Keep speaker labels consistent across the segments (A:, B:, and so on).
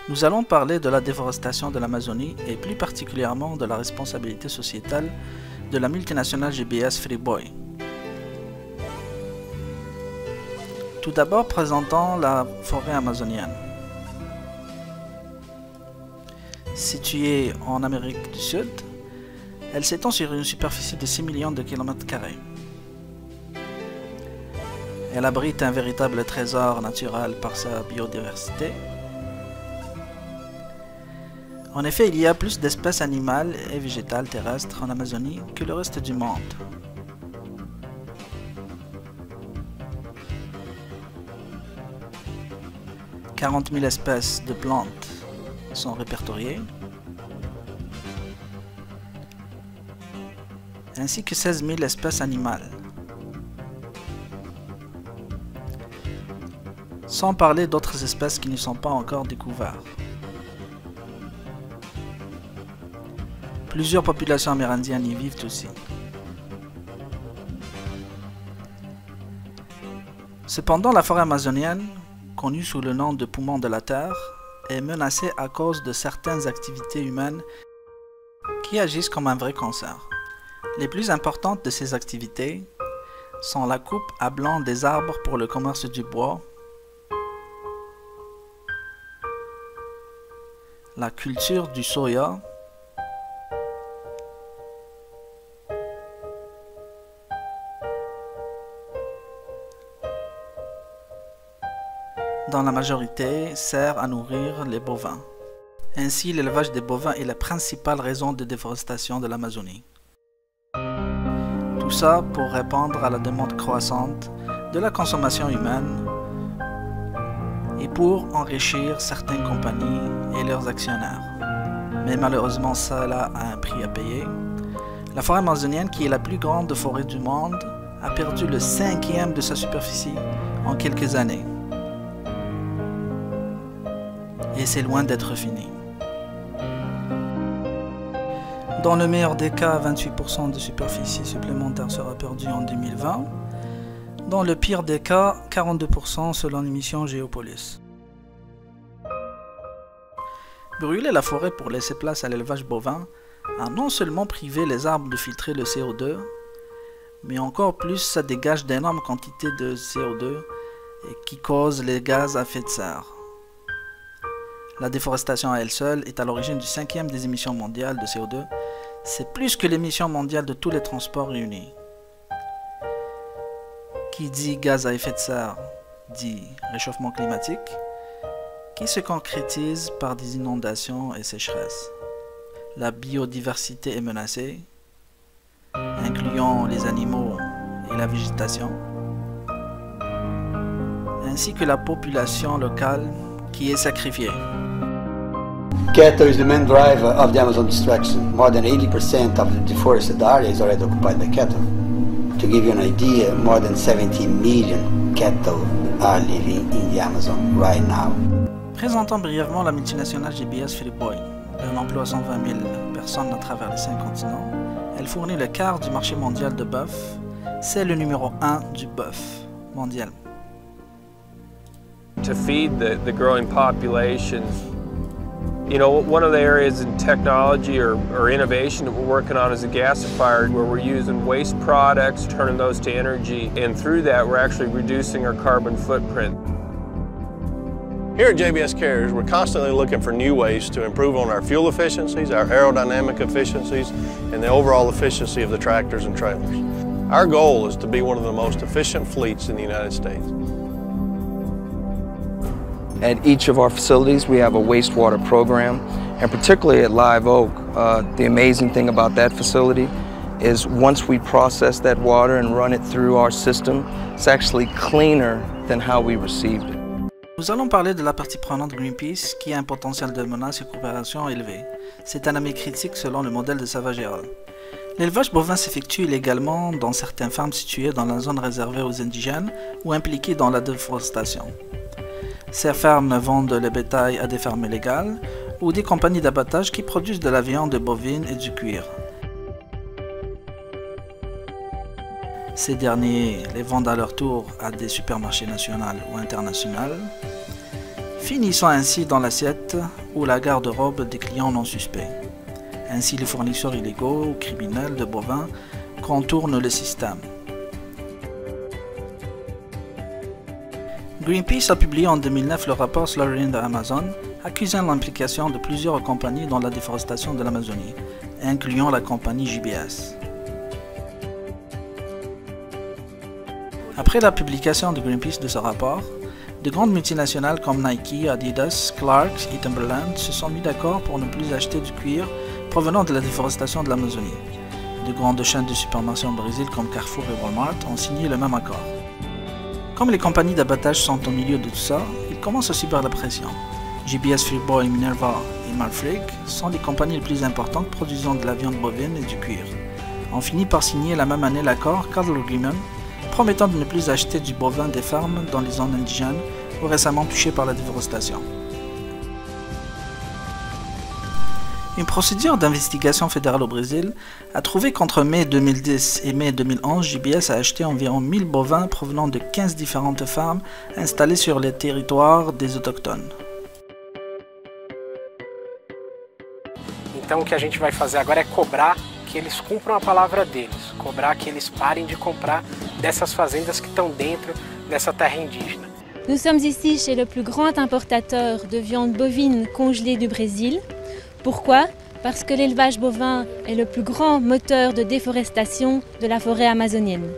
A: Nous allons parler de la déforestation de l'Amazonie et plus particulièrement de la responsabilité sociétale de la multinationale GBS Friboi. Tout d'abord, présentons la forêt amazonienne. Située en Amérique du Sud, elle s'étend sur une superficie de 6 millions de kilomètres carrés. Elle abrite un véritable trésor naturel par sa biodiversité. En effet, il y a plus d'espèces animales et végétales terrestres en Amazonie que le reste du monde. « 40 000 espèces de plantes sont répertoriées, ainsi que 16 000 espèces animales. Sans parler d'autres espèces qui ne sont pas encore découvertes. Plusieurs populations amérindiennes y vivent aussi. Cependant, la forêt amazonienne, connue sous le nom de poumon de la Terre, est menacée à cause de certaines activités humaines qui agissent comme un vrai cancer. Les plus importantes de ces activités sont la coupe à blanc des arbres pour le commerce du bois, la culture du soya, dont la majorité sert à nourrir les bovins. Ainsi, l'élevage des bovins est la principale raison de déforestation de l'Amazonie. Tout ça pour répondre à la demande croissante de la consommation humaine et pour enrichir certaines compagnies et leurs actionnaires. Mais malheureusement, cela a un prix à payer. La forêt amazonienne, qui est la plus grande forêt du monde, a perdu le 5e de sa superficie en quelques années. Et c'est loin d'être fini. Dans le meilleur des cas, 28% de superficie supplémentaire sera perdue en 2020. Dans le pire des cas, 42% selon l'émission Géopolis. Brûler la forêt pour laisser place à l'élevage bovin a non seulement privé les arbres de filtrer le CO2, mais encore plus ça dégage d'énormes quantités de CO2 et qui causent les gaz à effet de serre. La déforestation à elle seule est à l'origine du 5e des émissions mondiales de CO2. C'est plus que l'émission mondiale de tous les transports réunis. Qui dit gaz à effet de serre dit réchauffement climatique, qui se concrétise par des inondations et sécheresses. La biodiversité est menacée, incluant les animaux et la végétation, ainsi que la population locale qui est sacrifiée.
B: Cattle is the main driver of the Amazon destruction. More than 80% of the deforested area is already occupied by cattle. To give you an idea, more than 70 million cattle are living in the Amazon right now.
A: Présentons brièvement la multinationale GBS Friboi. Elle emploie 120 000 personnes à travers les 5 continents. Elle fournit le quart du marché mondial de bœuf. C'est le numéro 1 du bœuf mondial.
C: To feed the growing populations, you know, one of the areas in technology or innovation that we're working on is a gasifier, where we're using waste products, turning those to energy, and through that we're actually reducing our carbon footprint.
D: Here at JBS Carriers, we're constantly looking for new ways to improve on our fuel efficiencies, our aerodynamic efficiencies, and the overall efficiency of the tractors and trailers. Our goal is to be one of the most efficient fleets in the United States.
E: At each of our facilities, we have a wastewater program, and particularly at Live Oak, the amazing thing about that facility is once we process that water and run it through our system, it's actually cleaner than how we received it.
A: Nous allons parler de la partie prenante Greenpeace qui a un potentiel de menace et coopération élevé. C'est un ami critique selon le modèle de Savage-Hérold. L'élevage bovin s'effectue illégalement dans certaines fermes situées dans la zone réservée aux indigènes ou impliquées dans la déforestation. Ces fermes vendent le bétail à des fermes légales ou des compagnies d'abattage qui produisent de la viande bovine et du cuir. Ces derniers les vendent à leur tour à des supermarchés nationaux ou internationaux, finissant ainsi dans l'assiette ou la garde-robe des clients non suspects. Ainsi, les fournisseurs illégaux ou criminels de bovins contournent le système. Greenpeace a publié en 2009 le rapport Slaughtering the Amazon, accusant l'implication de plusieurs compagnies dans la déforestation de l'Amazonie, incluant la compagnie JBS. Après la publication de Greenpeace de ce rapport, de grandes multinationales comme Nike, Adidas, Clarks et Timberland se sont mis d'accord pour ne plus acheter du cuir provenant de la déforestation de l'Amazonie. De grandes chaînes de supermarchés au Brésil comme Carrefour et Walmart ont signé le même accord. Comme les compagnies d'abattage sont au milieu de tout ça, ils commencent à subir la pression. JBS, Friboi, Minerva et Marfrig sont les compagnies les plus importantes produisant de la viande bovine et du cuir. On finit par signer la même année l'accord Cattle Agreement, promettant de ne plus acheter du bovin des fermes dans les zones indigènes ou récemment touchées par la déforestation. Une procédure d'investigation fédérale au Brésil a trouvé qu'entre mai 2010 et mai 2011, JBS a acheté environ 1000 bovins provenant de 15 différentes fermes installées sur les territoires des autochtones.
F: Então o que a gente vai fazer agora é cobrar que eles cumpram a palavra deles, cobrar que eles parem de comprar dessas fazendas que estão dentro dessa terra indígena.
G: Nous sommes ici chez le plus grand importateur de viande bovine congelée du Brésil. Pourquoi? Parce que l'élevage bovin est le plus grand moteur de déforestation de la forêt amazonienne.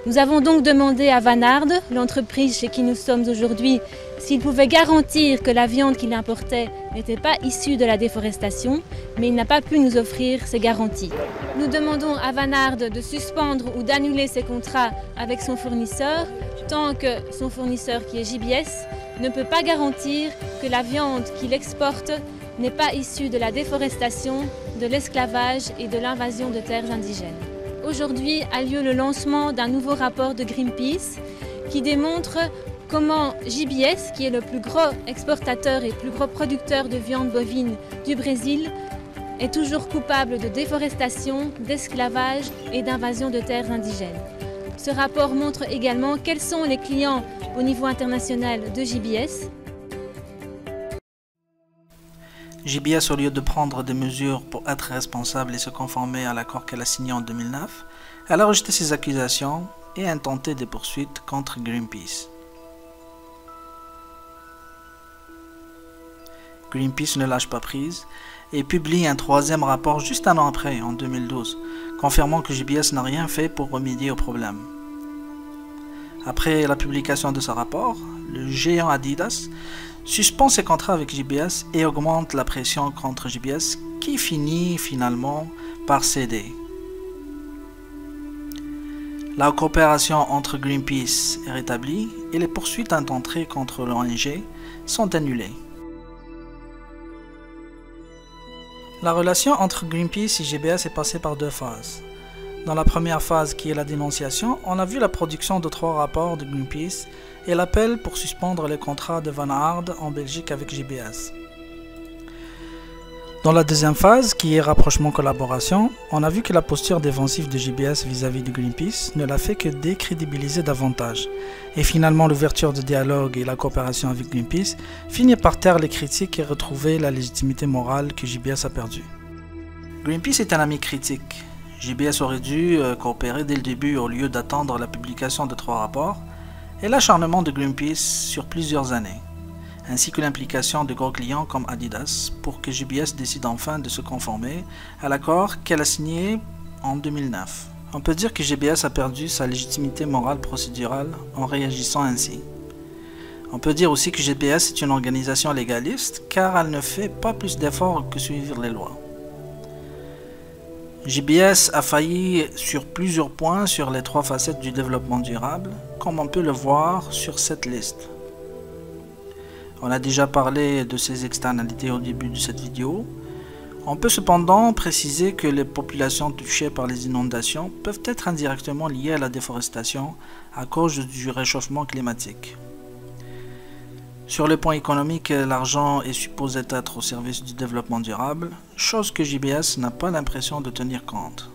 G: Nous avons donc demandé à Vanard, l'entreprise chez qui nous sommes aujourd'hui, s'il pouvait garantir que la viande qu'il importait n'était pas issue de la déforestation, mais il n'a pas pu nous offrir ces garanties. Nous demandons à Vanard de suspendre ou d'annuler ses contrats avec son fournisseur, tant que son fournisseur, qui est JBS, ne peut pas garantir que la viande qu'il exporte n'est pas issue de la déforestation, de l'esclavage et de l'invasion de terres indigènes. Aujourd'hui a lieu le lancement d'un nouveau rapport de Greenpeace qui démontre comment JBS, qui est le plus gros exportateur et plus gros producteur de viande bovine du Brésil, est toujours coupable de déforestation, d'esclavage et d'invasion de terres indigènes. Ce rapport montre également quels sont les clients au niveau international de JBS.
A: JBS, au lieu de prendre des mesures pour être responsable et se conformer à l'accord qu'elle a signé en 2009, elle a rejeté ces accusations et intenté des poursuites contre Greenpeace. Greenpeace ne lâche pas prise et publie un troisième rapport juste un an après, en 2012, confirmant que JBS n'a rien fait pour remédier au problème. Après la publication de ce rapport, le géant Adidas suspend ses contrats avec JBS et augmente la pression contre JBS qui finit finalement par céder. La coopération entre Greenpeace est rétablie et les poursuites intentées contre l'ONG sont annulées. La relation entre Greenpeace et JBS est passée par deux phases. Dans la première phase, qui est la dénonciation, on a vu la production de 3 rapports de Greenpeace et l'appel pour suspendre les contrats de Vanard en Belgique avec JBS. Dans la deuxième phase, qui est rapprochement-collaboration, on a vu que la posture défensive de JBS vis-à-vis de Greenpeace ne l'a fait que décrédibiliser davantage. Et finalement, l'ouverture de dialogue et la coopération avec Greenpeace finit par taire les critiques et retrouver la légitimité morale que JBS a perdue. Greenpeace est un ami critique. JBS aurait dû coopérer dès le début au lieu d'attendre la publication de 3 rapports et l'acharnement de Greenpeace sur plusieurs années, ainsi que l'implication de gros clients comme Adidas pour que JBS décide enfin de se conformer à l'accord qu'elle a signé en 2009. On peut dire que JBS a perdu sa légitimité morale procédurale en réagissant ainsi. On peut dire aussi que JBS est une organisation légaliste car elle ne fait pas plus d'efforts que suivre les lois. JBS a failli sur plusieurs points sur les 3 facettes du développement durable, comme on peut le voir sur cette liste. On a déjà parlé de ces externalités au début de cette vidéo. On peut cependant préciser que les populations touchées par les inondations peuvent être indirectement liées à la déforestation à cause du réchauffement climatique. Sur le point économique, l'argent est supposé être au service du développement durable, chose que JBS n'a pas l'impression de tenir compte.